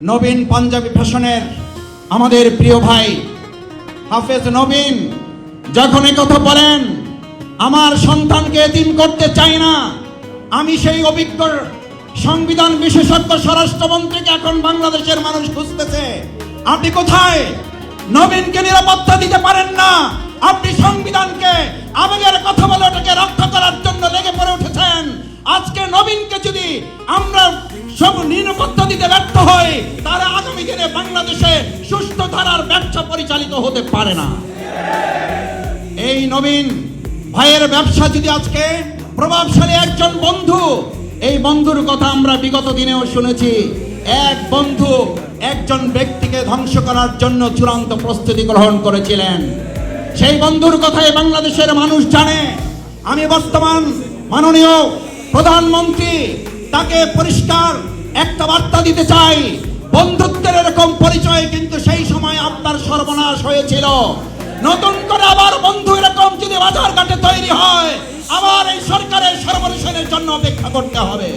নবীন পাঞ্জাবি ফ্যাশনের আমাদের প্রিয় ভাই হাফেজ নবীন যখন এই কথা বলেন, আমার সন্তানকে এতিম করতে চাই না, আমি সেই অভিজ্ঞ সংবিধান বিশেষজ্ঞ স্বরাষ্ট্রমন্ত্রীকে এখন বাংলাদেশের মানুষ খুঁজতেছে। আপনি কোথায়? নবীনকে নিরাপত্তা দিতে পারেন না, আপনি সংবিধানকে আবেগের কথা বলে ওটাকে রক্ষা করার জন্য লেগে পড়ে উঠেছেন। আজকে নবীনকে যদি আমরা সব নিরাপত্তা দিতে ব্যর্থ হই, তারা আগামী দিনে বাংলাদেশে সুষ্ঠু ধারার ব্যবসা পরিচালিত হতে পারে না। এই নবীন ভাইয়ের ব্যবসা যদি আজকে প্রভাবশালী একজন বন্ধু, এই বন্ধুর কথা আমরা বিগত দিনেও শুনেছি, এক বন্ধু একজন ব্যক্তিকে ধ্বংস করার জন্য চূড়ান্ত প্রস্তুতি গ্রহণ করেছিলেন। সেই বন্ধুর কথাই বাংলাদেশের মানুষ জানে। আমি বর্তমান মাননীয় প্রধানমন্ত্রী তাকে পরিষ্কার একটা বার্তা দিতে চাই, বন্ধুত্বের এরকম পরিচয় কিন্তু সেই সময় আপনার সর্বনাশ হয়েছিল। নতুন করে আবার বন্ধু এরকম যদি বাজার ঘাটে তৈরি হয়, আবার এই সরকারের সর্বনাশের জন্য অপেক্ষা করতে হবে।